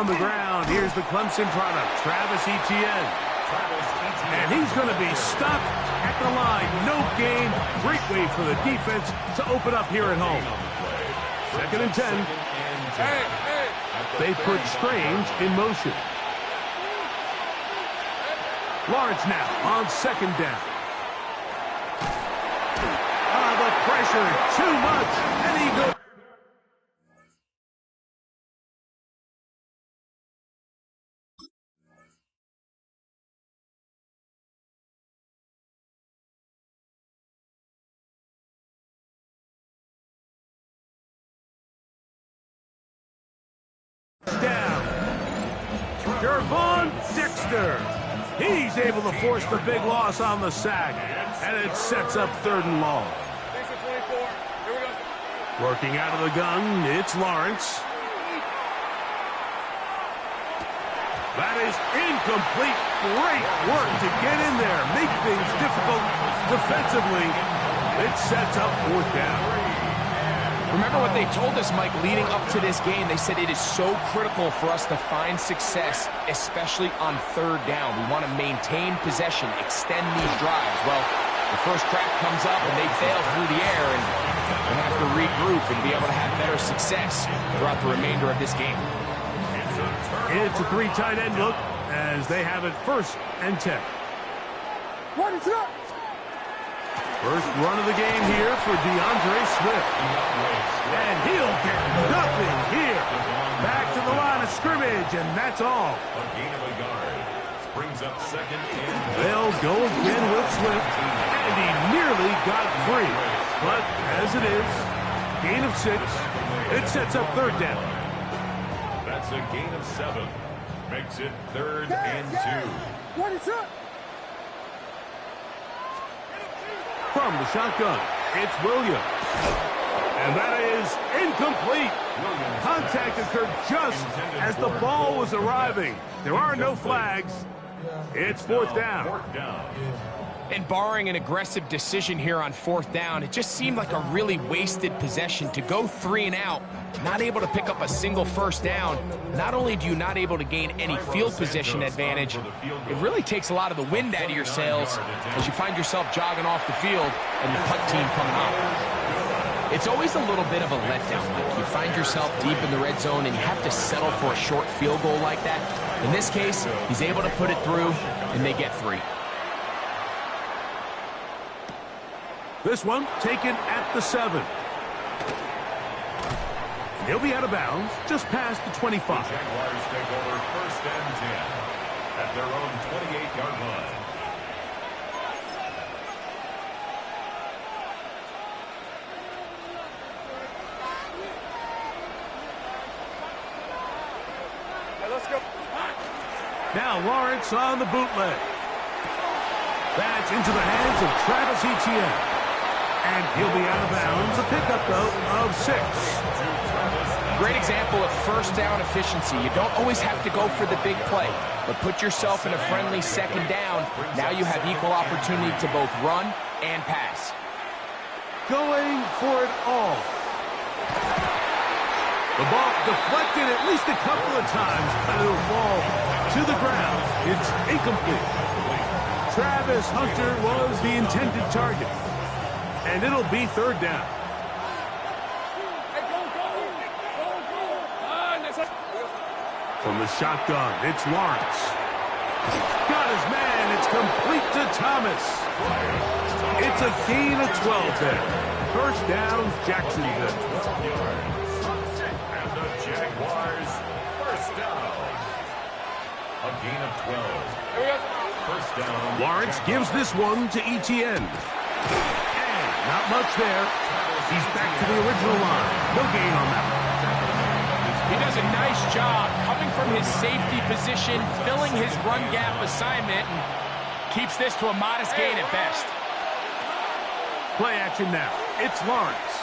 the ground. Here's the Clemson product, Travis Etienne. And he's going to be stuck at the line. No gain. Great way for the defense to open up here at home. 2nd and 10. They put Strange in motion. Lawrence now on 2nd down. The pressure, too much, and he goes. Down. Gervon Dexter. He's able to force the big loss on the sack, and it sets up 3rd and long. Working out of the gun, it's Lawrence. That is incomplete. Great work to get in there, make things difficult defensively. It sets up 4th down. Remember what they told us, Mike, leading up to this game. They said it is so critical for us to find success, especially on 3rd down. We want to maintain possession, extend these drives. Well, the first crack comes up and they fail through the air, and we have to regroup and be able to have better success throughout the remainder of this game. It's a 3 tight end look as they have it 1st and 10. What is up? First run of the game here for DeAndre Swift. And he'll get nothing here. Back to the line of scrimmage, and that's all. A gain of a yard. Brings up 2nd and They'll go again with Swift, and he nearly got free. But as it is, gain of 6. It sets up 3rd down. that's a gain of 7. Makes it 3rd and 2. What is up? From the shotgun, it's Williams. And that is incomplete. Contact occurred just as the ball was arriving. There are no flags. It's 4th down. And barring an aggressive decision here on 4th down, it just seemed like a really wasted possession to go 3 and out, not able to pick up a single 1st down. Not only do you not able to gain any field position advantage, it really takes a lot of the wind out of your sails as you find yourself jogging off the field and the punt team coming up. It's always a little bit of a letdown. Like you find yourself deep in the red zone and you have to settle for a short field goal like that. In this case, he's able to put it through, and they get 3. This one taken at the 7. He'll be out of bounds just past the 25. The Jaguars take over 1st and 10 at their own 28-yard line. Let's go. Now Lawrence on the bootleg. That's into the hands of Travis Etienne. And he'll be out of bounds. A pickup, though, of 6. Great example of 1st down efficiency. You don't always have to go for the big play, but put yourself in a friendly 2nd down. Now you have equal opportunity to both run and pass. Going for it all. The ball deflected at least a couple of times, but it'll fall to the ground. It's incomplete. Travis Hunter was the intended target. And it'll be 3rd down. From the shotgun, it's Lawrence. Got his man. It's complete to Thomas. It's a gain of 12 there. 1st down, Jacksonville. And the Jaguars, 1st down. A gain of 12. 1st down. Lawrence gives this one to Etienne. And not much there. He's back to the original line. No gain on that one. He does a nice job coming from his safety position, filling his run gap assignment, and keeps this to a modest gain at best. Play action now. It's Lawrence.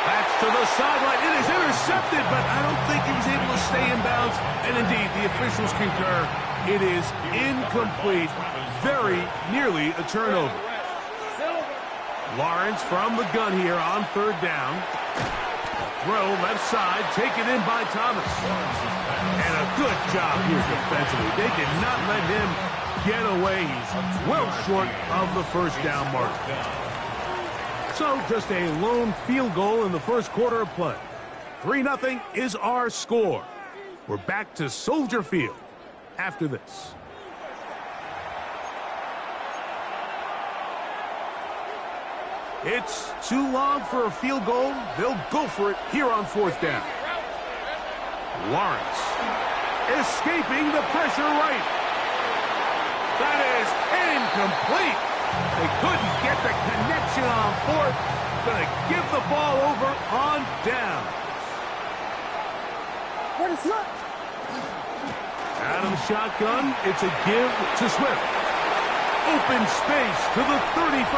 That's to the sideline. It is intercepted, but I don't think he was able to stay in bounds. And indeed, the officials concur. It is incomplete. Very nearly a turnover. Lawrence from the gun here on 3rd down. throw left side, taken in by Thomas. And a good job here defensively. They did not let him get away. He's well short of the first down mark. So just a lone field goal in the first quarter of play. 3-0 is our score. We're back to Soldier Field after this. It's too long for a field goal. They'll go for it here on fourth down. Lawrence escaping the pressure right. That is incomplete. They couldn't get the connection on fourth. Gonna give the ball over on down. What is that? Out of the shotgun, it's a give to Swift. Open space to the 35.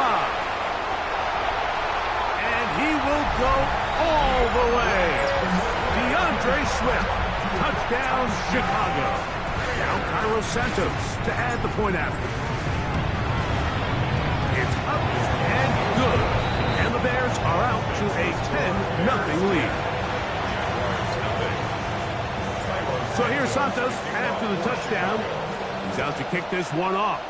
And he will go all the way. DeAndre Swift, touchdown Chicago. Now Cairo Santos to add the point after. It's up and good. And the Bears are out to a 10-0 lead. So here's Santos after the touchdown. He's out to kick this one off.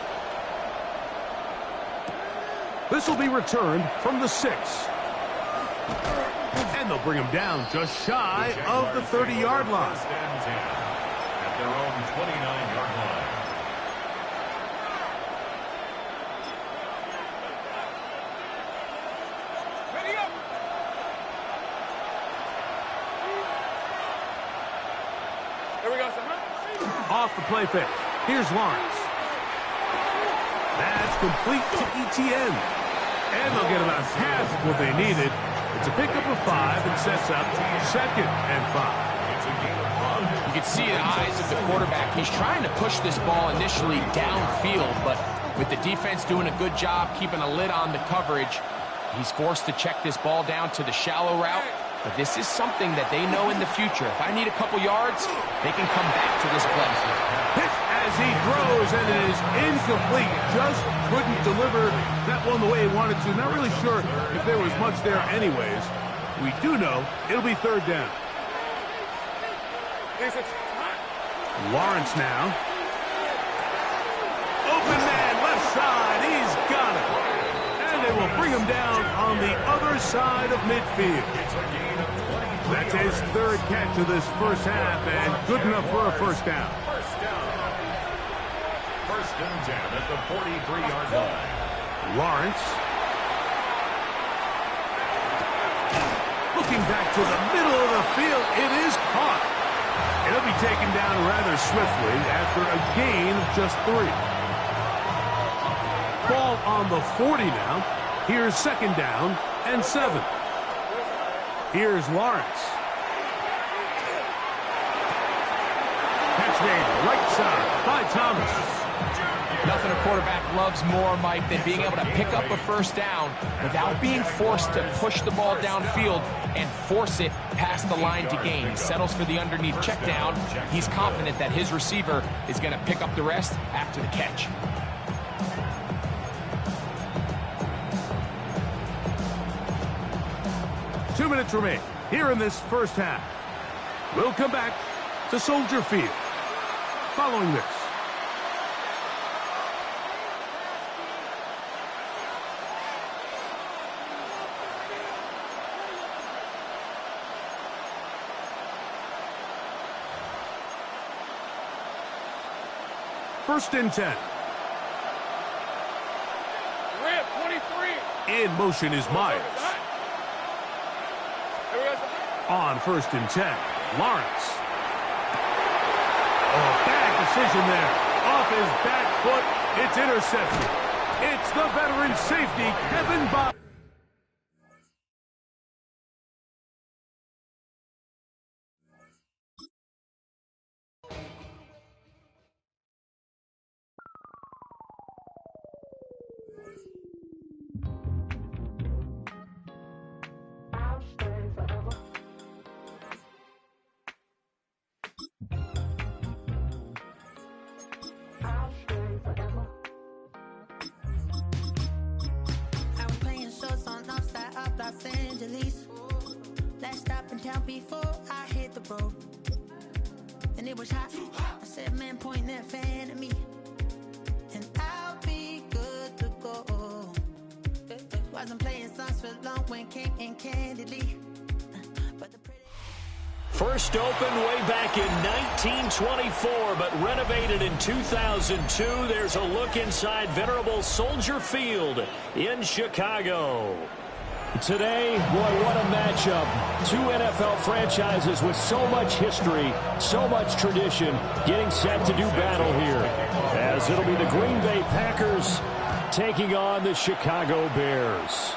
This will be returned from the 6. And they'll bring him down just shy of the 30-yard line. At their own 29-yard line. Ready up. Here we go, sir. Off the play fake. Here's Lawrence. That's complete to ETN. And they'll get about half what they needed. It's a pickup of 5 and sets up 2nd and 5. It's a gain of 5. You can see the eyes of the quarterback. He's trying to push this ball initially downfield, but with the defense doing a good job keeping a lid on the coverage, he's forced to check this ball down to the shallow route. But this is something that they know in the future. If I need a couple yards, they can come back to this play. Hit as he throws, and it is incomplete. Just couldn't deliver that one the way he wanted to. Not really sure if there was much there anyways. We do know it'll be 3rd down. Lawrence now. Open man, left side. He's got it. And they will bring him down on the other side of midfield. That's his 3rd catch of this first half, and good enough for a first down. First and 10 at the 43-yard line. Lawrence. Looking back to the middle of the field, it is caught. It'll be taken down rather swiftly after a gain of just 3. Ball on the 40 now. Here's 2nd down and 7. Here's Lawrence. Catch made right side by Thomas. Nothing a quarterback loves more, Mike, than being able to pick up a first down without being forced to push the ball downfield and force it past the line to gain. He settles for the underneath check down. He's confident that his receiver is going to pick up the rest after the catch. Two minutes remain here in this first half. We'll come back to Soldier Field following this. First and 10. Rip, 23. In motion is Myers. Here we go, sir. On first and 10, Lawrence. Oh, bad decision there. Off his back foot, it's intercepted. It's the veteran safety, Kevin Bob. Last stop in town before I hit the road. And it was hot. I said, man, point that fan at me. And I'll be good to go. Wasn't playing songs for long when came in candidly. But the pretty... First opened way back in 1924, but renovated in 2002. There's a look inside venerable Soldier Field in Chicago. Today, boy, what a matchup. Two NFL franchises with so much history, so much tradition, getting set to do battle here. As it'll be the Green Bay Packers taking on the Chicago Bears.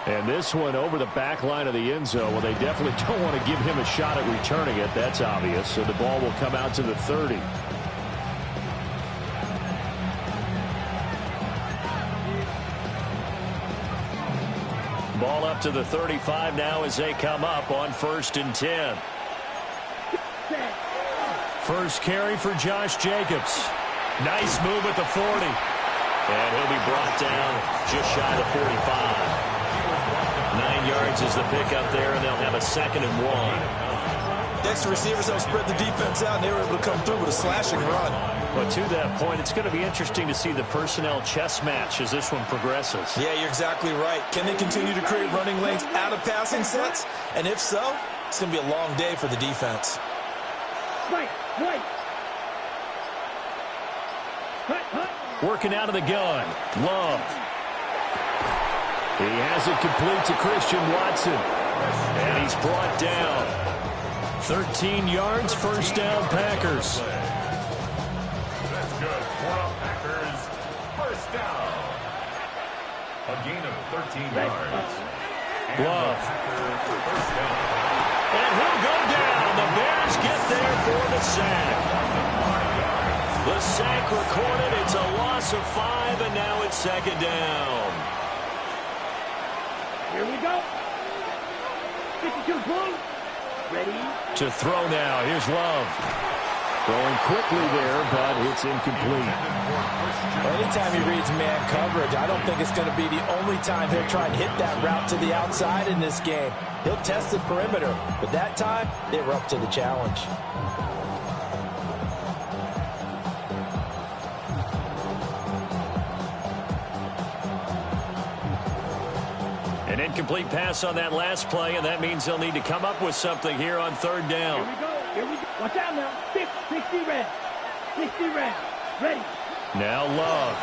And this one over the back line of the end zone. Well, they definitely don't want to give him a shot at returning it. That's obvious. So the ball will come out to the 30. Ball up to the 35 now as they come up on 1st and 10. First carry for Josh Jacobs. Nice move at the 40. And he'll be brought down just shy of the 45. 9 yards is the pickup there, and they'll have a 2nd and 1. Extra receivers help spread the defense out, and they were able to come through with a slashing run. But to that point, it's going to be interesting to see the personnel chess match as this one progresses. Yeah, you're exactly right. Can they continue to create running lanes out of passing sets? And if so, it's going to be a long day for the defense. Right. Working out of the gun. Love. He has it complete to Christian Watson. And he's brought down. 13 yards, first down, Packers. That's good for the Packers. First down. A gain of 13 yards. Love. First down. And he'll go down. The Bears get there for the sack. The sack recorded. It's a loss of 5, and now it's 2nd down. Here we go. 52 Blue. Ready? To throw now. Here's Love. Throwing quickly there, but it's incomplete. Anytime he reads man coverage, I don't think it's going to be the only time he'll try and hit that route to the outside in this game. He'll test the perimeter, but that time, they were up to the challenge. An incomplete pass on that last play, and that means they'll need to come up with something here on 3rd down. Here we go. Watch out now. 60 red. 60 red. Ready. Now Love.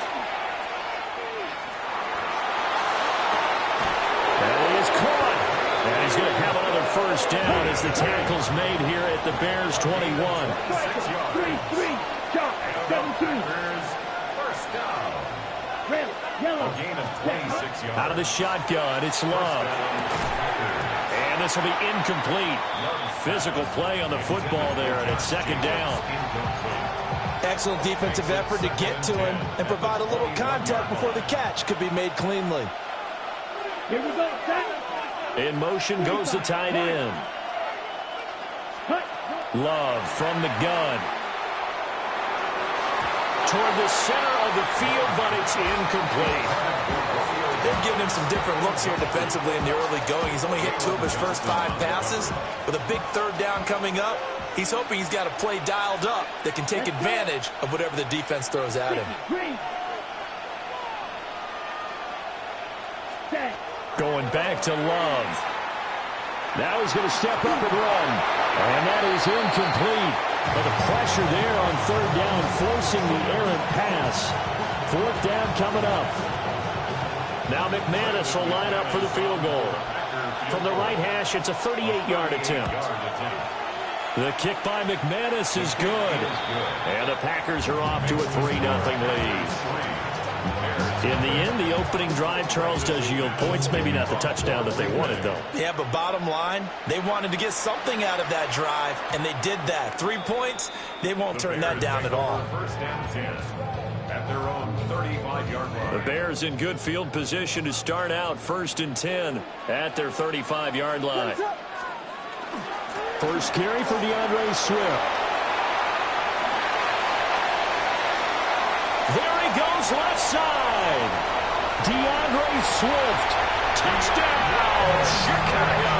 And he is caught. And he's going to have another first down as the tackle's made here at the Bears 21. 3, jump, 17. First down. Red, yellow. A gain of 26 yards. Out of the shotgun, it's Love. And this will be incomplete. Physical play on the football there, and it's 2nd down. Excellent defensive effort to get to him and provide a little contact before the catch could be made cleanly. Here we go, set. In motion goes the tight end. Love from the gun. Toward the center of the field, but it's incomplete. They're giving him some different looks here defensively in the early going. He's only hit 2 of his first 5 passes. With a big 3rd down coming up, he's hoping he's got a play dialed up that can take advantage of whatever the defense throws at him. Going back to Love. Now he's going to step up and run. And that is incomplete. But the pressure there on 3rd down, forcing the errant pass. 4th down coming up. Now McManus will line up for the field goal. From the right hash, it's a 38-yard attempt. The kick by McManus is good. And the Packers are off to a 3-0 lead. In the end, the opening drive, Charles, does yield points. Maybe not the touchdown that they wanted, though. Yeah, but bottom line, they wanted to get something out of that drive, and they did that. 3 points, they won't turn that down at all. First down 10 at their own 35-yard line. The Bears in good field position to start out 1st and 10 at their 35-yard line. First carry for DeAndre Swift. There he goes left side. DeAndre Swift Touchdown, Chicago!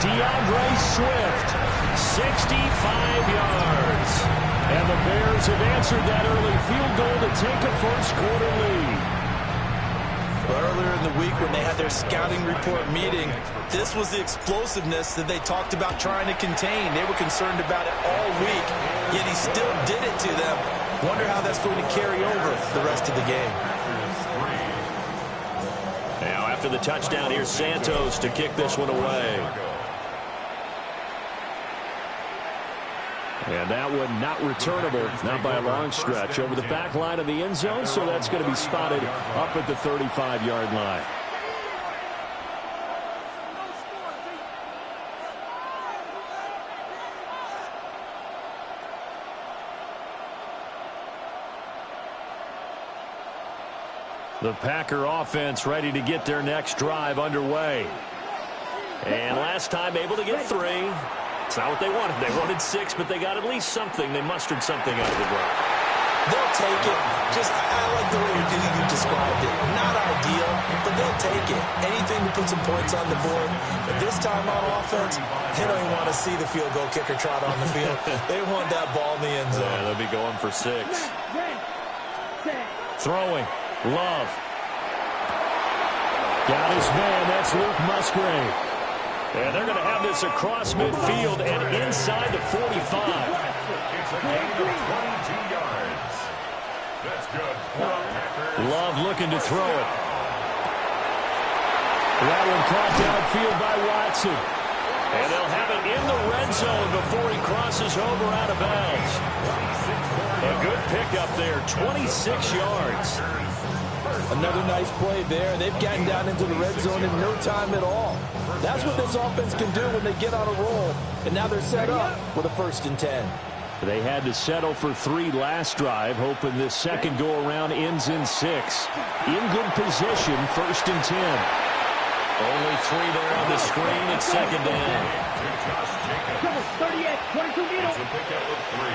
DeAndre Swift, 65 yards. And the Bears have answered that early field goal to take a first-quarter lead. Earlier in the week when they had their scouting report meeting, this was the explosiveness that they talked about trying to contain. They were concerned about it all week, yet he still did it to them. Wonder how that's going to carry over the rest of the game. Now after the touchdown, here's Santos to kick this one away. And that one not returnable, not by a long stretch, over the back line of the end zone, so that's going to be spotted up at the 35-yard line. The Packer offense ready to get their next drive underway. And last time able to get 3. It's not what they wanted. They wanted 6, but they got at least something. They mustered something out of the ground. They'll take it. I like the way you described it. Not ideal, but they'll take it. Anything to put some points on the board. But this time on offense, they don't even want to see the field goal kicker trot on the field. They want that ball in the end zone. Yeah, they'll be going for 6. Throwing. Love. Got his man. That's Luke Musgrave. And they're going to have this across midfield and inside the 45. It's a gain of 22 yards. That's good. Love looking to throw it. That one caught downfield by Watson. And they'll have it in the red zone before he crosses over out of bounds. A good pickup there, 26 yards. Another nice play there. They've gotten down into the red zone in no time at all. That's what this offense can do when they get on a roll. And now they're set up with a 1st and 10. They had to settle for 3 last drive, hoping this second go-around ends in 6. In good position, 1st and 10. Only 3 there on the screen at 2nd down. 38, 22 meters. It's a pickup of 3.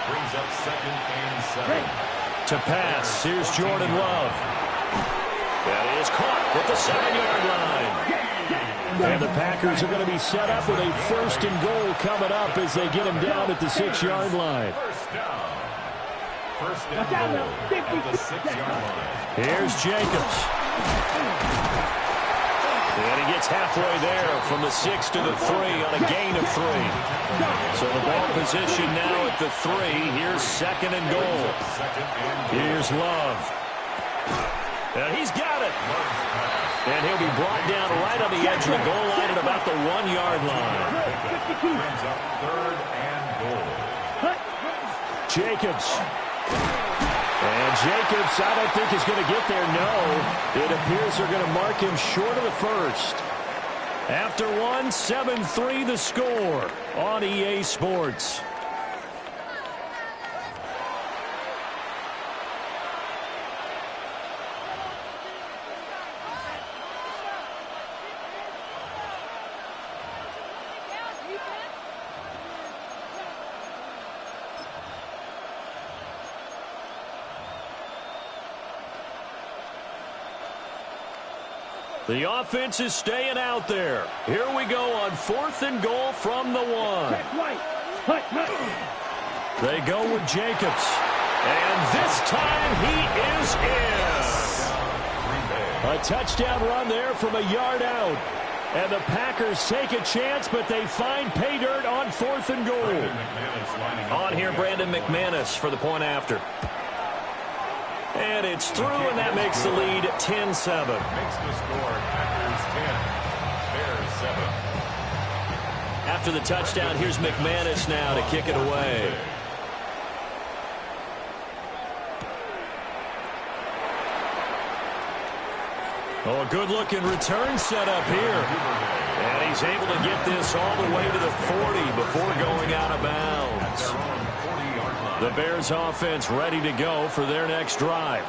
Brings up 2nd and 7. To pass, here's Jordan Love. That is caught at the 7-yard line. And the Packers are going to be set up with a 1st and goal coming up as they get him down at the 6-yard line. First and goal at the 6-yard line. Here's Jacobs. And he gets halfway there from the 6 to the 3 on a gain of 3. So the ball position now at the 3. Here's 2nd and goal. Here's Love. And he's got it. And he'll be brought down right on the edge of the goal line at about the 1-yard line. Brings up 3rd and goal. Jacobs. And Jacobs, I don't think is going to get there. No. It appears they're going to mark him short of the 1st. After 1, 7-3 the score on EA Sports. The offense is staying out there. Here we go on 4th and goal from the 1. They go with Jacobs. And this time he is in. A touchdown run there from a yard out. And the Packers take a chance, but they find pay dirt on 4th and goal. On here, Brandon McManus for the point after. And it's through, and that makes the lead 10-7. Makes the score Packers 10, Bears 7. After the touchdown, here's McManus now to kick it away. Oh, a good-looking return set up here. And he's able to get this all the way to the 40 before going out of bounds. The Bears offense ready to go for their next drive.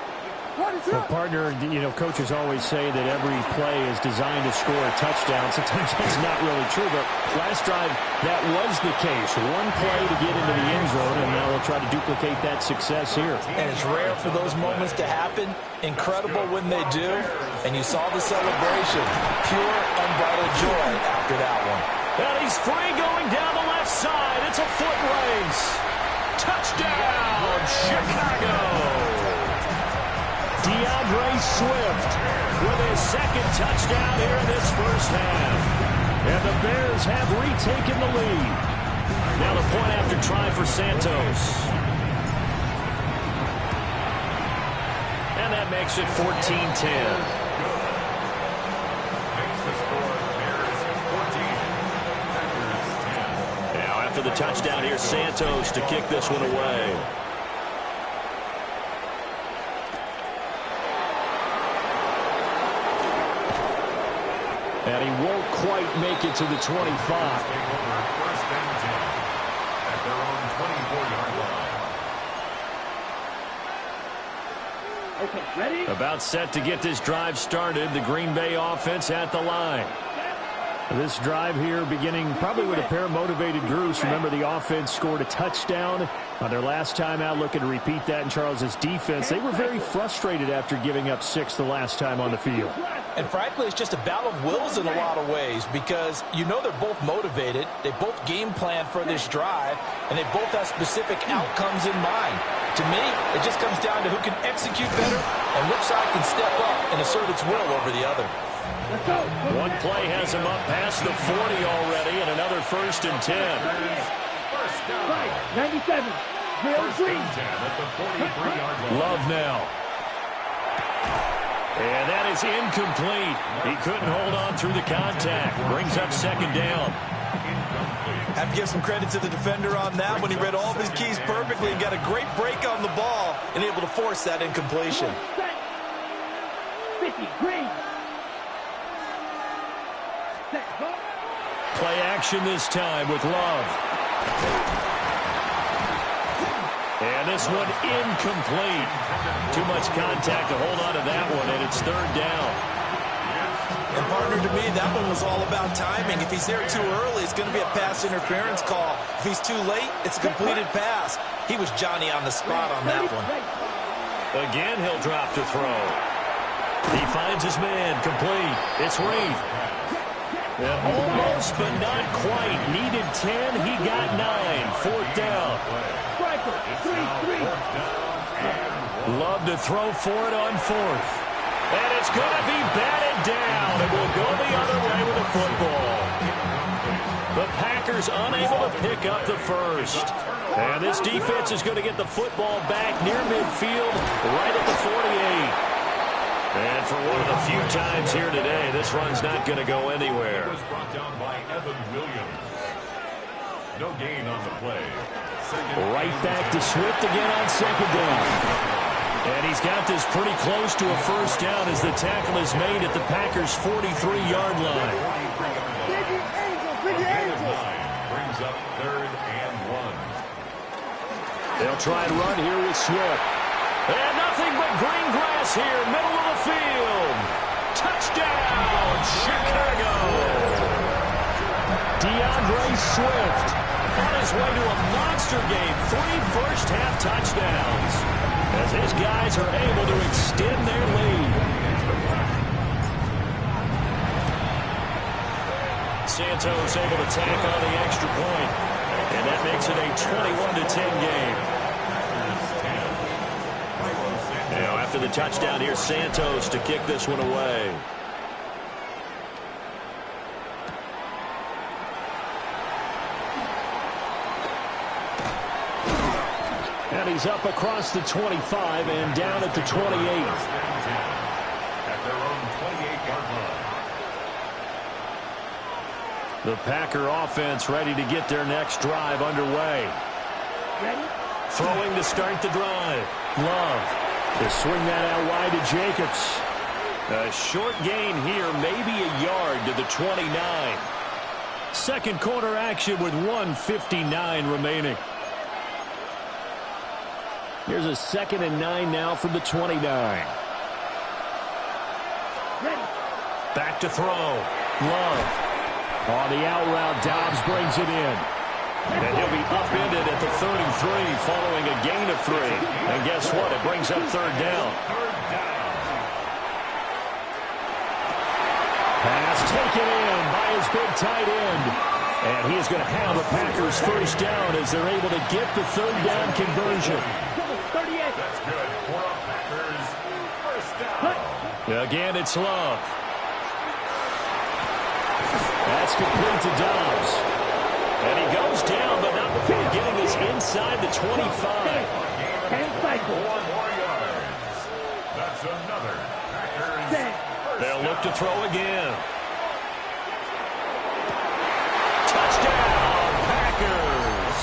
Well, partner, coaches always say that every play is designed to score a touchdown. Sometimes that's not really true, but last drive, that was the case. One play to get into the end zone, and now they'll try to duplicate that success here. And it's rare for those moments to happen. Incredible when they do. And you saw the celebration. Pure, unbridled joy after that one. And he's free going down the left side. It's a foot race. Touchdown, Chicago. DeAndre Swift with his second touchdown here in this first half. And the Bears have retaken the lead. Now the point after try for Santos. And that makes it 14-10. After the touchdown, here's Santos to kick this one away. And he won't quite make it to the 25. Okay, ready? About set to get this drive started. The Green Bay offense at the line. This drive here beginning probably with a pair of motivated groups. Remember, the offense scored a touchdown on their last time out, looking to repeat that in Charles' defense. They were very frustrated after giving up 6 the last time on the field. And frankly, it's just a battle of wills in a lot of ways because you know they're both motivated. They both game plan for this drive, and they both have specific outcomes in mind. To me, it just comes down to who can execute better and which side can step up and assert its will over the other. One play has him up past the 40 already, and another 1st and 10. Right, 97. Drill 3. Love now. And that is incomplete. He couldn't hold on through the contact. Brings up 2nd down. Have to give some credit to the defender on that when he read all of his keys perfectly and got a great break on the ball and able to force that incompletion. 50, green. Play action this time with Love. And this one incomplete. Too much contact to hold on to that one, and it's 3rd down. And partner, to me, that one was all about timing. If he's there too early, it's going to be a pass interference call. If he's too late, it's a completed pass. He was Johnny on the spot on that one. Again, he'll drop to throw. He finds his man, complete. It's Reed. Almost, but not quite. Needed 10, he got 9. 4th down. Love to throw for it on 4th. And it's going to be batted down. It will go the other way with the football. The Packers unable to pick up the 1st. And this defense is going to get the football back near midfield, right at the 48. And for one of the few times here today, this run's not going to go anywhere. Was brought down by Evan Williams. No gain on the play. Right back to Swift again on 2nd down. And he's got this pretty close to a 1st down as the tackle is made at the Packers' 43-yard line. Brings up 3rd and 1. They'll try and run here with Swift. And nothing but green grass here, middle of the field. Touchdown, Chicago. DeAndre Swift on his way to a monster game. 3 first-half touchdowns as his guys are able to extend their lead. Santos able to tack on the extra point. And that makes it a 21-10 game. Now, after the touchdown, here's Santos to kick this one away. And he's up across the 25 and down at the 28. At their own 28-yard line. The Packer offense ready to get their next drive underway. Ready? Throwing to start the drive. Love. To swing that out wide to Jacobs. A short gain here, maybe a yard to the 29. 2nd quarter action with 1:59 remaining. Here's a 2nd and 9 now from the 29. Ready? Back to throw. Love. On the out route, Dobbs brings it in. And he'll be upended at the 33 following a gain of 3. And guess what? It brings up third down. Pass taken in by his big tight end. And he is going to have the Packers first down as they're able to get the third down conversion. That's good for a Packers first down. Again, it's Love. That's complete to Dobbs. And he goes down, but not before getting this inside the 25. And cycle. 4 more yards. That's another Packers. They'll look to throw again. Touchdown, Packers.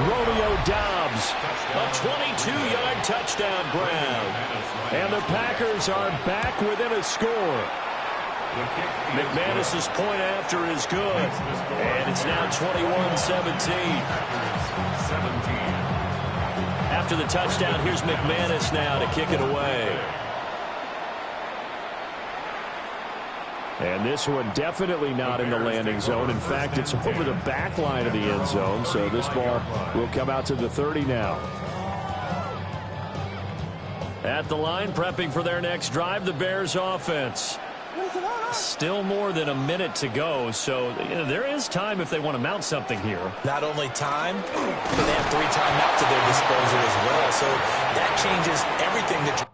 Romeo Dobbs, a 22-yard touchdown grab. And the Packers are back within a score. McManus's point after is good. And it's now 21-17. After the touchdown, here's McManus now to kick it away. And this one definitely not in the landing zone. In fact, it's over the back line of the end zone. So this ball will come out to the 30 now. At the line, prepping for their next drive, the Bears offense. Still more than a minute to go, so there is time if they want to mount something here. Not only time, but they have 3 timeouts at their disposal as well, so that changes everything that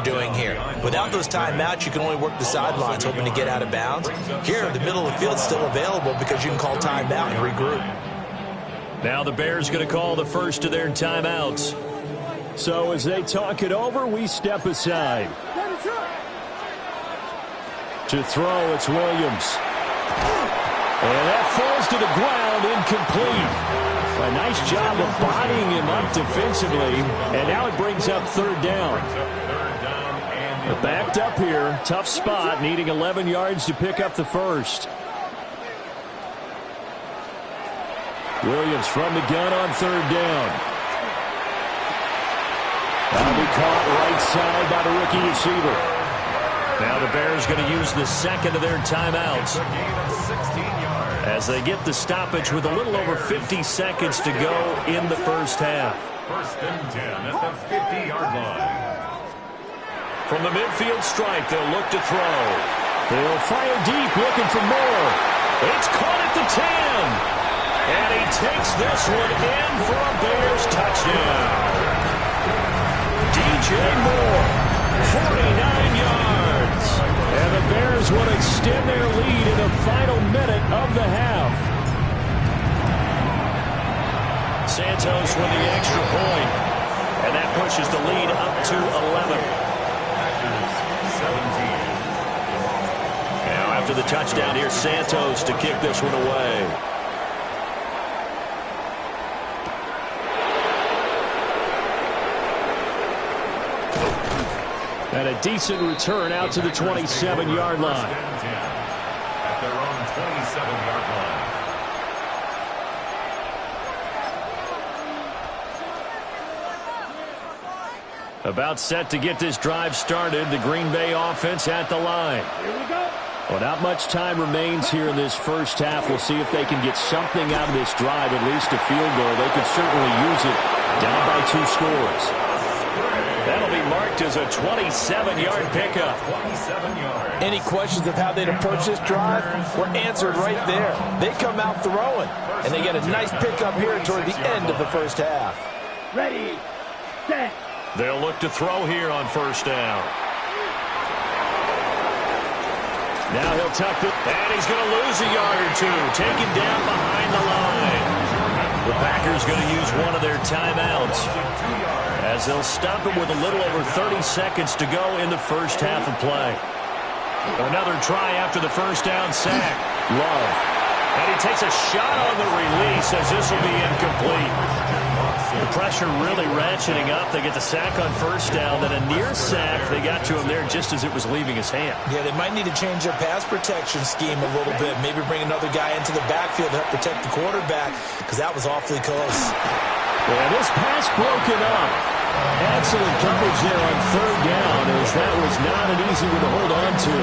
doing here. Without those timeouts, you can only work the sidelines, hoping to get out of bounds. Here, the middle of the field is still available because you can call timeout and regroup. Now the Bears going to call the first of their timeouts. So as they talk it over, we step aside. To throw, it's Williams. And that falls to the ground, incomplete. A nice job of bodying him up defensively, and now it brings up third down. They're backed up here, tough spot, needing 11 yards to pick up the first. Williams from the gun on third down. That'll be caught right side by the rookie receiver. Now the Bears going to use the second of their timeouts as they get the stoppage with a little over 50 seconds to go in the first half. First and 10 at the 50-yard line. From the midfield stripe, they'll look to throw. They'll fire deep, looking for more. It's caught at the 10. And he takes this one in for a Bears touchdown. DJ Moore, 49 yards. And the Bears will extend their lead in the final minute of the half. Santos with the extra point. And that pushes the lead up to 11. Now after the touchdown, here's Santos to kick this one away. And a decent return out to the 27-yard line. At their own 27-yard line. About set to get this drive started. The Green Bay offense at the line. Here we go. Well, not much time remains here in this first half. We'll see if they can get something out of this drive, at least a field goal. They could certainly use it. Down by 2 scores. That'll be marked as a 27-yard pickup. 27 yards. Any questions of how they'd approach this drive were answered right there. They come out throwing, and they get a nice pickup here toward the end of the first half. Ready, set. They'll look to throw here on first down. Now he'll tuck it, and he's going to lose a yard or 2, taken down behind the line. The Packers going to use one of their timeouts as they'll stop him with a little over 30 seconds to go in the first half of play. Another try after the first down sack. Love. And he takes a shot on the release as this will be incomplete. The pressure really ratcheting up. They get the sack on first down, then a near sack. They got to him there just as it was leaving his hand. Yeah, they might need to change their pass protection scheme a little bit. Maybe bring another guy into the backfield to help protect the quarterback, because that was awfully close. And this pass broken up. Excellent coverage there on third down, as that was not an easy one to hold on to.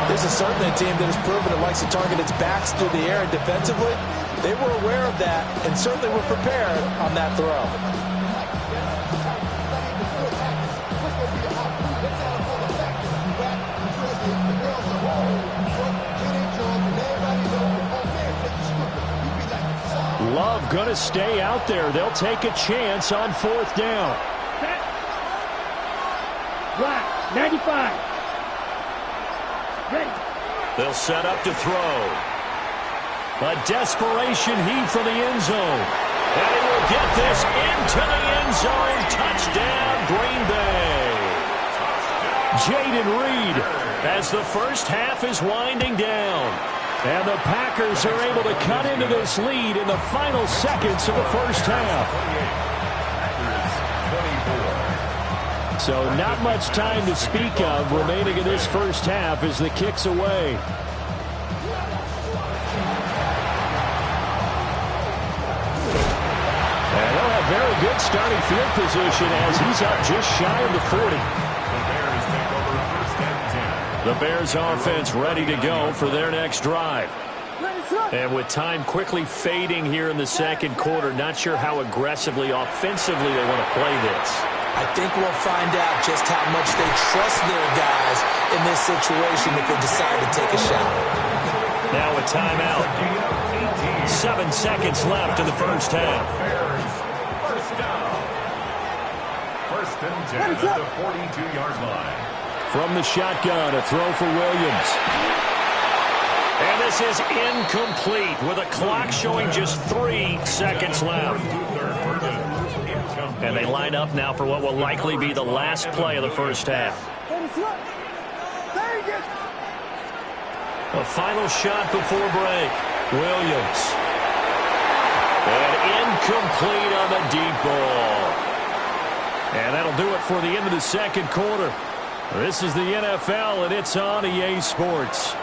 This is certainly a team that has proven it likes to target its backs through the air, and defensively, they were aware of that and certainly were prepared on that throw. Love going to stay out there. They'll take a chance on fourth down. Black, 95. Ready. They'll set up to throw. A desperation heave for the end zone. And he will get this into the end zone. Touchdown, Green Bay. Jaden Reed as the first half is winding down. And the Packers are able to cut into this lead in the final seconds of the first half. So not much time to speak of remaining in this first half as the kick's away. And they'll have very good starting field position as he's up just shy of the 40. The Bears offense ready to go for their next drive. And with time quickly fading here in the second quarter, not sure how aggressively, offensively they want to play this. I think we'll find out just how much they trust their guys in this situation if they decide to take a shot. Now a timeout. 7 seconds left in the first half. First down. First and 10 at the 42-yard line. From the shotgun, a throw for Williams. And this is incomplete with a clock showing just 3 seconds left. And they line up now for what will likely be the last play of the first half. A final shot before break. Williams. And incomplete on the deep ball. And that'll do it for the end of the second quarter. This is the NFL, and it's on EA Sports.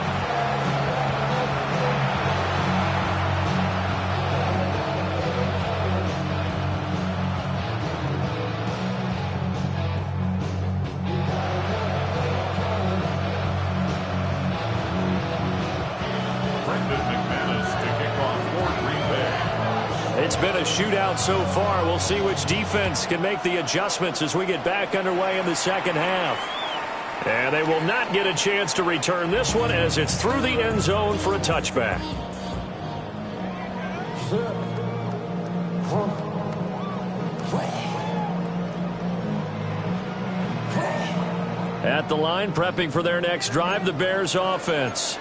It's been a shootout so far. We'll see which defense can make the adjustments as we get back underway in the second half. And they will not get a chance to return this one as it's through the end zone for a touchback. At the line, prepping for their next drive, the Bears offense.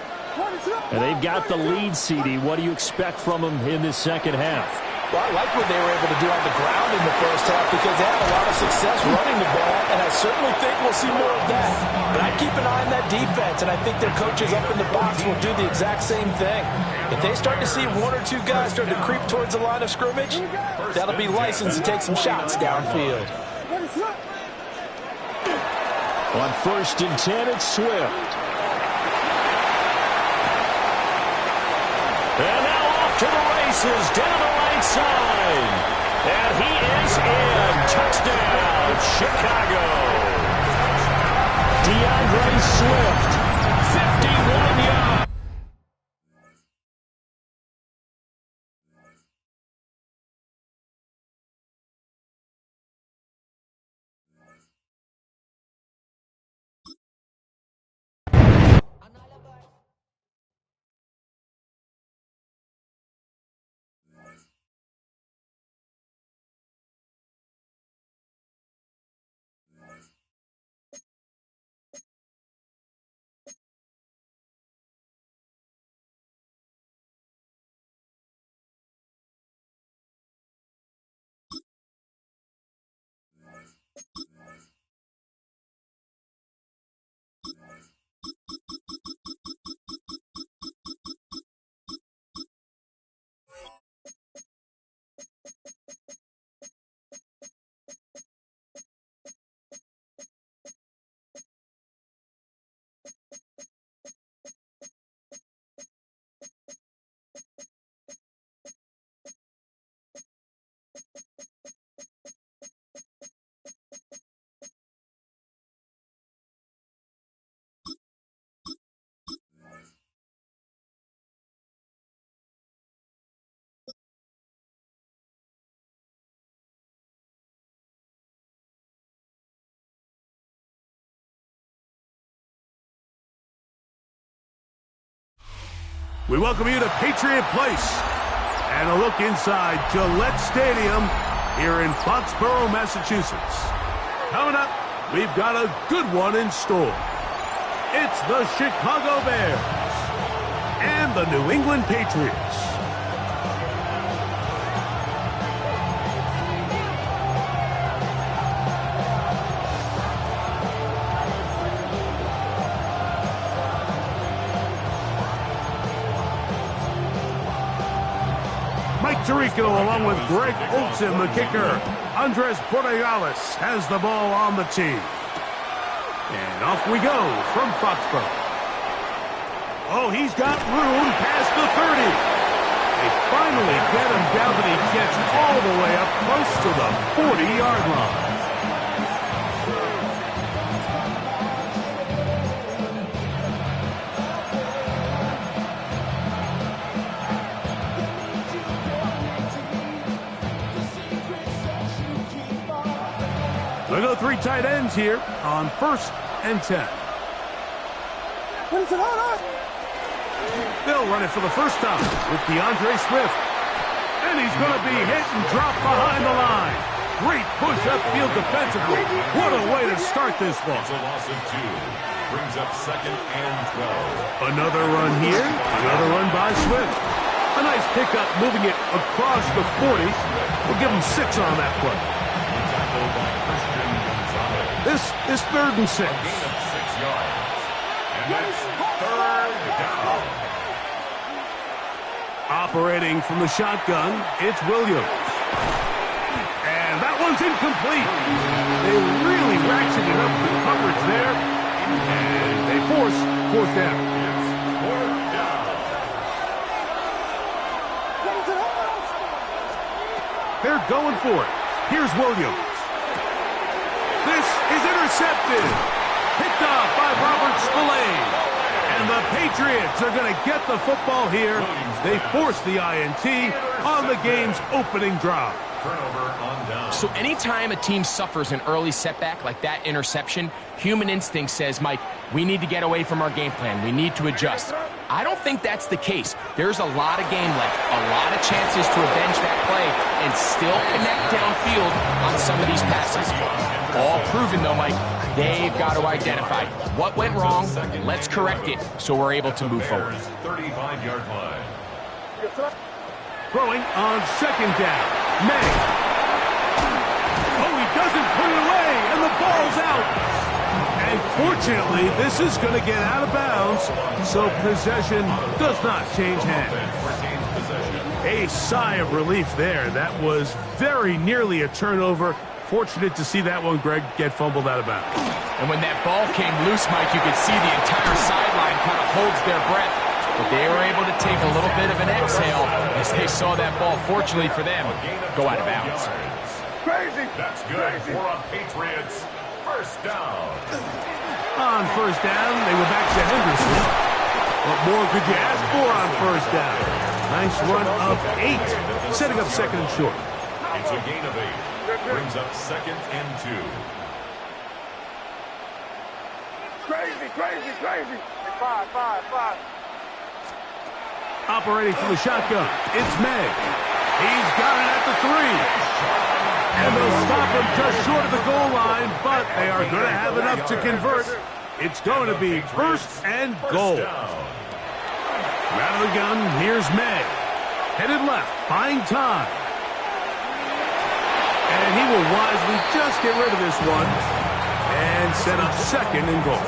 And they've got the lead, CD. What do you expect from them in this second half? Well, I like what they were able to do on the ground in the first half because they had a lot of success running the ball, and I certainly think we'll see more of that. But I keep an eye on that defense, and I think their coaches up in the box will do the exact same thing. If they start to see 1 or 2 guys start to creep towards the line of scrimmage, that'll be license to take some shots downfield. On 1st and 10, it's Swift. And now off to the races, down the right side. And he is in. Touchdown, Chicago. DeAndre Swift, 51 yards. We welcome you to Patriot Place and a look inside Gillette Stadium here in Foxborough, Massachusetts. Coming up, we've got a good one in store. It's the Chicago Bears and the New England Patriots. Tirico along with Greg Olsen, the kicker. Andres Borregales has the ball on the tee. And off we go from Foxborough. Oh, he's got room past the 30. They finally get him down, but he gets all the way up close to the 40-yard line. We'll go 3 tight ends here on 1st and 10. What is it on? They'll run it for the first time with DeAndre Swift. And he's going to be hit and dropped behind the line. Great push upfield defensively. What a way to start this one. It's a loss of 2. Brings up 2nd and 12. Another run here. Another run by Swift. A nice pickup moving it across the 40. We'll give him 6 on that play. This is 3rd and 6. A gain of 6 yards. And that's 3rd down. Operating from the shotgun, it's Williams. And that one's incomplete. They really ratcheted up the coverage there. And they force 4th down. It's 4th down. They're going for it. Here's Williams. This is intercepted. Picked off by Robert Spillane. And the Patriots are going to get the football here. They force the INT on the game's opening drive. Turnover on down. So anytime a team suffers an early setback like that interception, human instinct says, Mike, we need to get away from our game plan. We need to adjust. I don't think that's the case. There's a lot of game left, a lot of chances to avenge that play and still connect downfield on some of these passes. All proven, though, Mike. They've got to identify what went wrong. Let's correct it so we're able to move forward. 35-yard line. Throwing on 2nd down. May. Oh, he doesn't put it away, and the ball's out. And fortunately, this is going to get out of bounds, so possession does not change hands. A sigh of relief there. That was very nearly a turnover. Fortunate to see that one, Greg, get fumbled out of bounds. And when that ball came loose, Mike, you could see the entire sideline kind of holds their breath. But they were able to take a little bit of an exhale as they saw that ball, fortunately for them, go out of bounds. Crazy. That's good for a Patriots. 1st down. On 1st down, they go back to Henderson. What more could you ask for on 1st down? Nice run of 8, setting up 2nd and short. It's a gain of 8. Brings up 2nd and 2. Crazy. 5. Operating from the shotgun, it's May. He's got it at the 3. And they'll stop him just short of the goal line, but they are going to have enough to convert. It's going to be 1st and goal. Out of the gun, here's May. Headed left, buying time. And he will wisely just get rid of this one and set up 2nd and goal.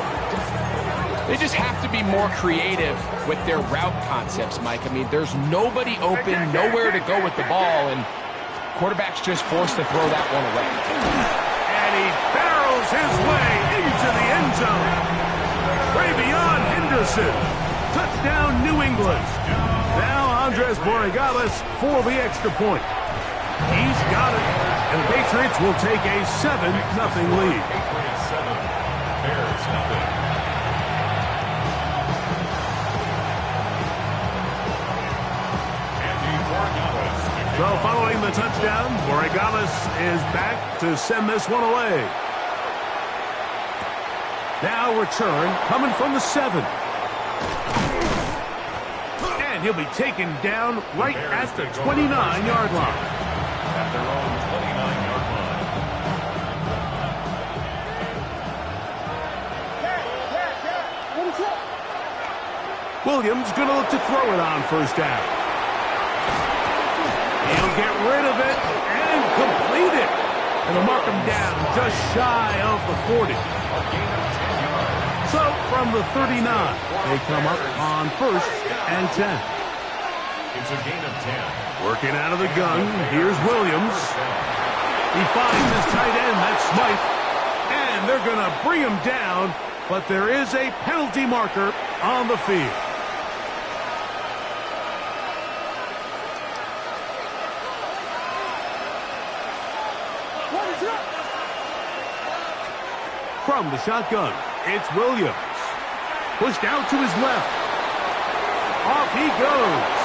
They just have to be more creative with their route concepts, Mike. I mean, there's nobody open, nowhere to go with the ball, and quarterback's just forced to throw that one away. And he barrels his way into the end zone. Travion Henderson. Touchdown, New England. Now Andres Borregales for the extra point. He's got it, and the Patriots will take a 7-0 lead. Patriots 7, Bears nothing. So following the touchdown, Borregales is back to send this one away. Now return coming from the 7. And he'll be taken down right at the 29-yard line. At their own 29-yard line. Williams going to look to throw it on first down. He'll get rid of it and complete it. And they'll mark him down just shy of the 40. So from the 39, they come up on first and 10. It's a gain of 10. Working out of the gun, here's Williams. He finds his tight end, that's Smythe. And they're going to bring him down, but there is a penalty marker on the field. From the shotgun, it's Williams. Pushed out to his left. Off he goes.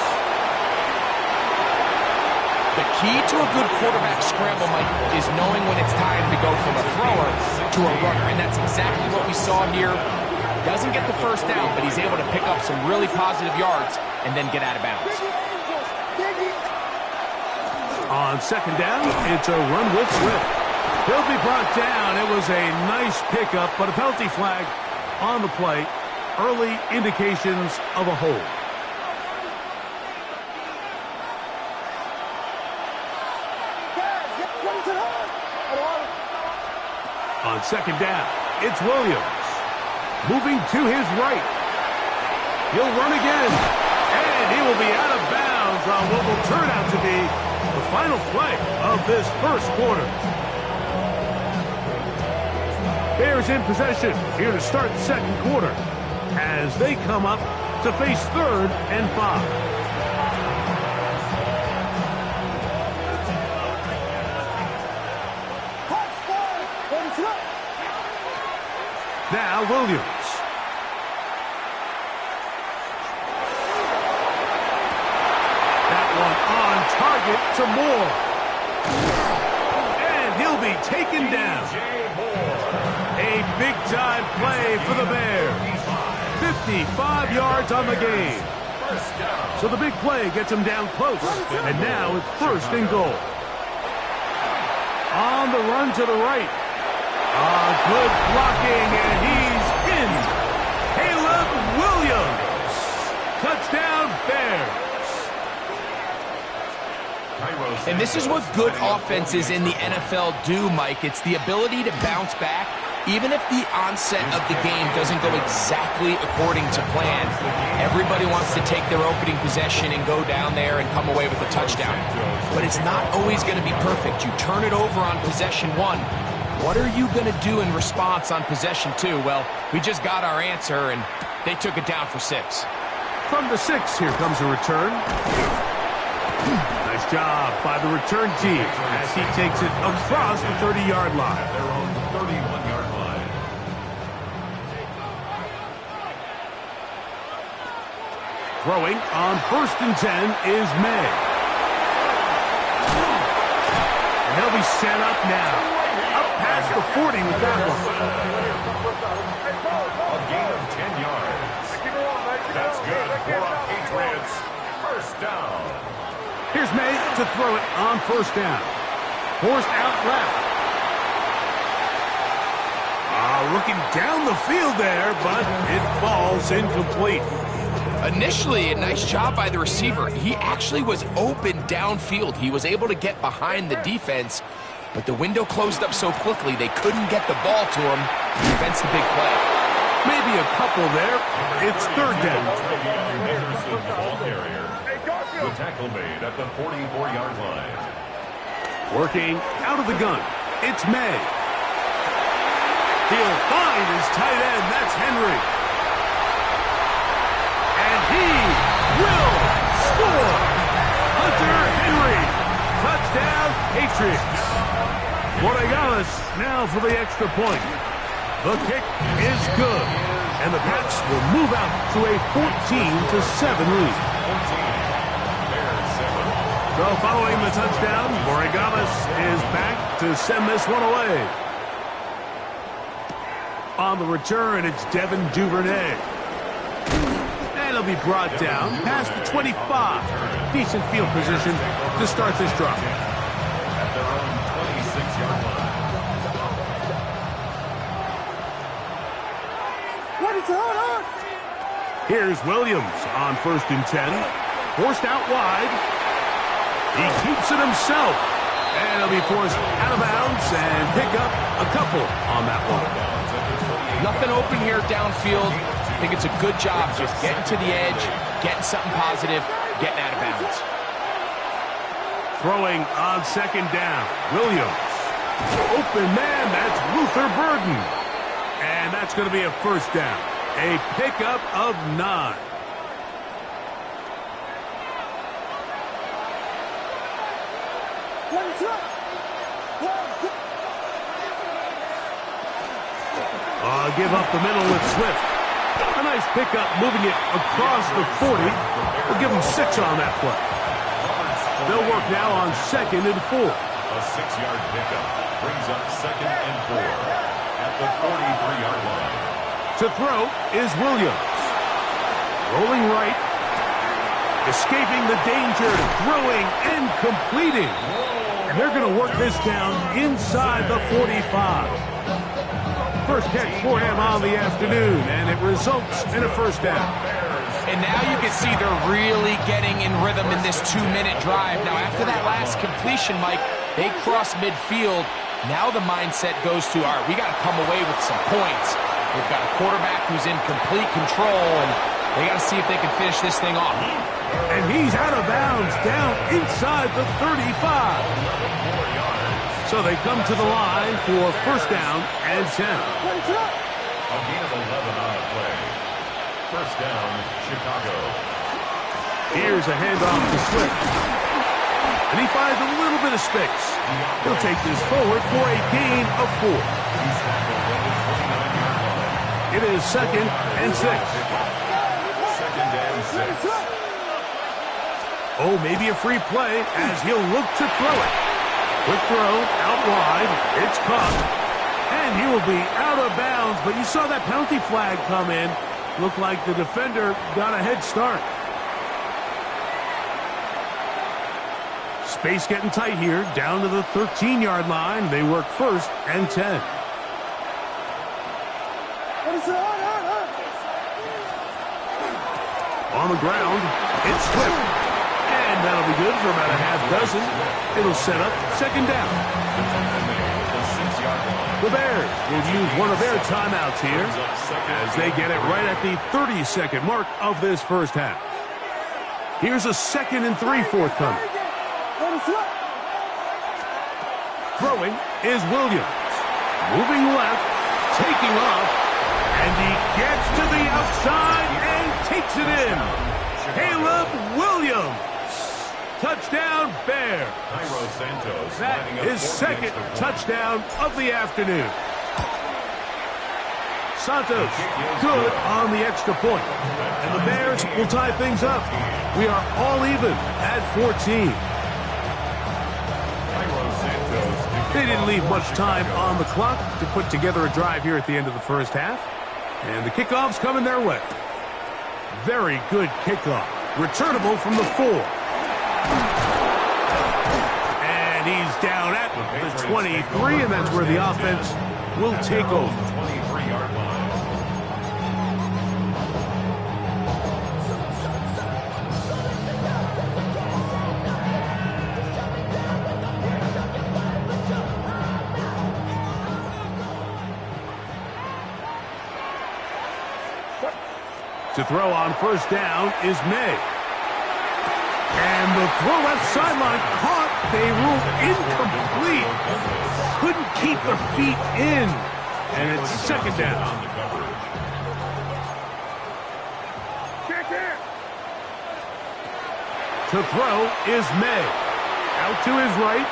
The key to a good quarterback scramble, Mike, is knowing when it's time to go from a thrower to a runner. And that's exactly what we saw here. Doesn't get the first down, but he's able to pick up some really positive yards and then get out of bounds. On second down, it's a run with Swift. He'll be brought down. It was a nice pickup, but a penalty flag on the play. Early indications of a hold. On second down, it's Williams. Moving to his right. He'll run again. And he will be out of bounds on what will turn out to be the final play of this first quarter. Bears in possession here to start the second quarter as they come up to face third and 5. Now Williams. That one on target to Moore. And he'll be taken down. A big-time play for the Bears. 55 yards on the game. So the big play gets him down close. And now it's first and goal. On the run to the right. Good blocking, and he's in. Caleb Williams. Touchdown, Bears. And this is what good offenses in the NFL do, Mike. It's the ability to bounce back, even if the onset of the game doesn't go exactly according to plan. Everybody wants to take their opening possession and go down there and come away with a touchdown. But it's not always going to be perfect. You turn it over on possession 1. What are you going to do in response on possession 2? Well, we just got our answer, and they took it down for 6. From the 6, here comes a return. Nice job by the return team as he takes it across the 30-yard line. At their own 31-yard line. Throwing on first and 10 is May. And he'll be set up now. Past the 40 with that one. A gain of 10 yards. That's good for our Patriots. First down. Here's May to throw it on first down. Forced out left. Looking down the field there, but it falls incomplete. Initially, a nice job by the receiver. He actually was open downfield. He was able to get behind the defense, but the window closed up so quickly they couldn't get the ball to him. Prevents the big play. Maybe a couple there. It's third down. The tackle made at the 44-yard line. Working out of the gun. It's May. He'll find his tight end. That's Henry. And he will score. Hunter Henry. Touchdown, Patriots. Borregales now for the extra point. The kick is good, and the Pats will move out to a 14-7 lead. So following the touchdown, Borregales is back to send this one away. On the return, it's Devin Duvernay. And it'll be brought down past the 25. Decent field position to start this drive. At their own 26-yard line. Here's Williams on 1st and 10. Forced out wide. He keeps it himself. And he'll be forced out of bounds and pick up a couple on that one. Nothing open here downfield. I think it's a good job just getting to the edge, getting something positive, getting out of bounds. Throwing on 2nd down. Williams. Open man, that's Luther Burden. And that's going to be a 1st down. A pickup of 9. Give up the middle with Swift. A nice pickup, moving it across the 40. We'll give them 6 on that play. They'll work now on 2nd and 4. A 6-yard pickup brings up 2nd and 4 at the 43-yard line. To throw is Williams. Rolling right. Escaping the danger. Throwing and completing. And they're going to work this down inside the 45. First catch for him on the afternoon, and it results in a 1st down. And now you can see they're really getting in rhythm in this 2-minute drive. Now, after that last completion, Mike, they cross midfield. Now the mindset goes to, all right, we got to come away with some points. They've got a quarterback who's in complete control, and they got to see if they can finish this thing off. And he's out of bounds, down inside the 35. So they come to the line for 1st down and 10. A gain of 11 on the play. 1st down, Chicago. Here's a handoff to Swift. And he finds a little bit of space. He'll take this forward for a gain of 4. It is 2nd and 6. 2nd and 6. Oh, maybe a free play as he'll look to throw it. Quick throw, out wide, it's caught, and he will be out of bounds, but you saw that penalty flag come in. Looked like the defender got a head start. Space getting tight here, down to the 13-yard line. They work 1st and 10. On the ground, it's Swift. And that'll be good for about a half dozen. It'll set up 2nd down. The Bears will use one of their timeouts here as they get it right at the 30-second mark of this 1st half. Here's a 2nd and 3 forthcoming. Throwing is Williams. Moving left, taking off, and he gets to the outside and takes it in. Caleb Williams. Touchdown, Bears. That is 2nd touchdown of the afternoon. Santos, good on the extra point. And the Bears will tie things up. We are all even at 14. They didn't leave much time on the clock to put together a drive here at the end of the 1st half. And the kickoff's coming their way. Very good kickoff. Returnable from the 4. And he's down at the 23, and that's where the offense will take over. 23-yard line. To throw on 1st down is May. And the throw left sideline caught. They rule incomplete. Couldn't keep the feet in. And it's 2nd down. To throw is May. Out to his right.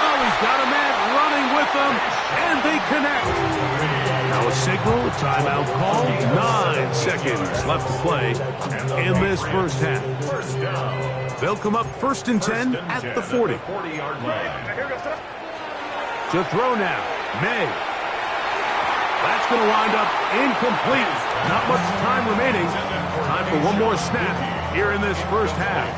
Oh, he's got a man running with them. And they connect. Now a signal, timeout call, 9 seconds left to play in this 1st half. They'll come up 1st and 10 at the 40. To throw now, May. That's going to wind up incomplete. Not much time remaining. Time for one more snap here in this first half.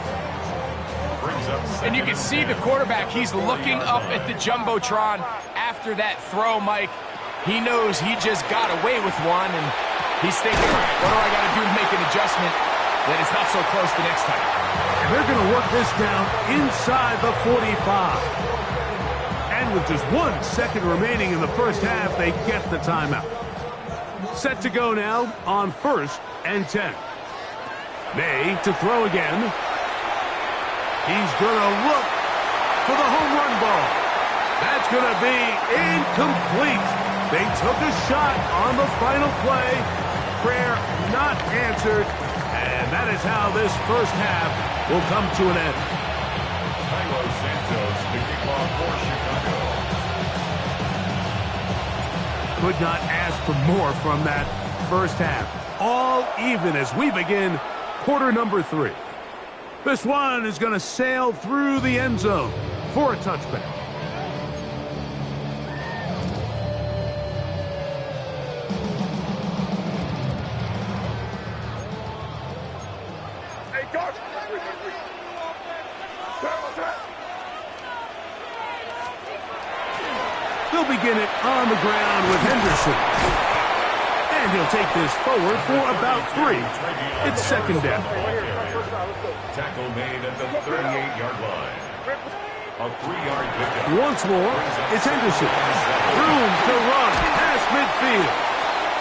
And you can see the quarterback, he's looking up at the Jumbotron after that throw, Mike. He knows he just got away with one, and he's thinking, all right, what do I got to do to make an adjustment that it's not so close the next time? And they're going to work this down inside the 45. And with just 1 second remaining in the first half, they get the timeout. Set to go now on 1st and 10. May to throw again. He's going to look for the home run ball. That's going to be incomplete. They took a shot on the final play. Prayer not answered. And that is how this first half will come to an end. Carlos Santos, the kickoff for Chicago. Could not ask for more from that first half. All even as we begin quarter number 3. This one is going to sail through the end zone for a touchback. They'll begin it on the ground with Henderson. And he'll take this forward for about 3. It's second down. Tackle made at the 38-yard line. A 3-yard pickup. Once more, it's Henderson. Room to run past midfield.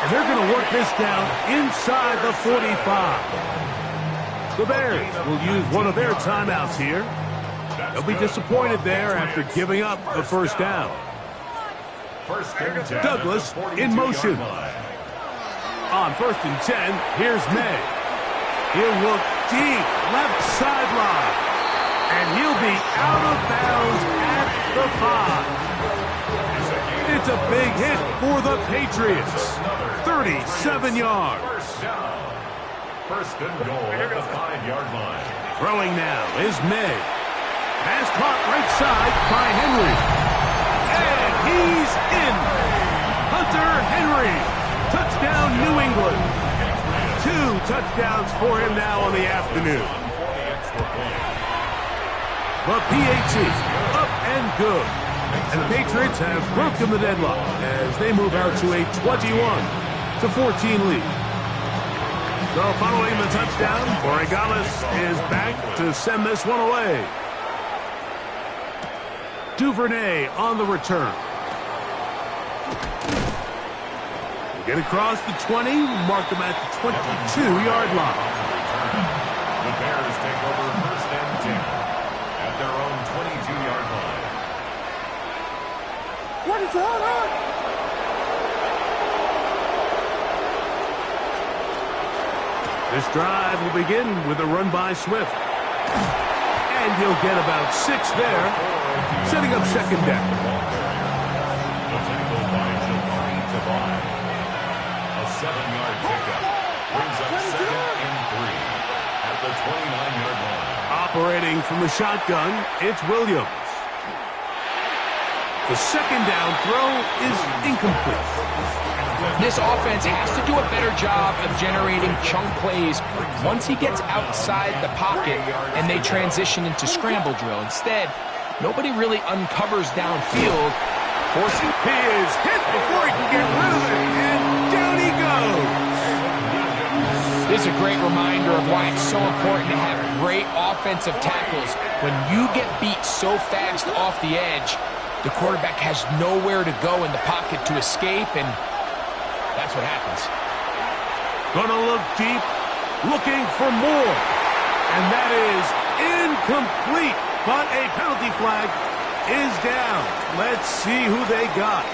And they're going to work this down inside the 45. The Bears will use one of their timeouts here. They'll be disappointed there after giving up the first down. Douglas in motion. On 1st and 10, here's May. He'll look deep, left sideline. And he'll be out of bounds at the 5. It's a big hit for the Patriots. 37 yards. First and goal at the 5-yard line. Throwing now is May. Pass caught right side by Henry. And he's in. Hunter Henry. Touchdown, New England. 2 touchdowns for him now on the afternoon. But PAT up and good. And the Patriots have broken the deadlock as they move out to a 21-14 lead. So following the touchdown, Borregales is back to send this one away. Duvernay on the return. Get across the 20, mark them at the 22-yard line. The Bears take over 1st and 10 at their own 22-yard line. What is going on? This drive will begin with a run by Swift. And he'll get about 6 there, setting up second down. The tackle by Jabari Tabine. A 7-yard pickup brings up 2nd and 3 at the 29-yard line. Operating from the shotgun, it's Williams. The second down throw is incomplete. This offense has to do a better job of generating chunk plays once he gets outside the pocket and they transition into scramble drill. Instead, nobody really uncovers downfield. He is hit before he can get rid of it, and down he goes. This is a great reminder of why it's so important to have great offensive tackles. When you get beat so fast off the edge, the quarterback has nowhere to go in the pocket to escape, and that's what happens. Gonna look deep, looking for more. And that is incomplete, but a penalty flag is down. Let's see who they got.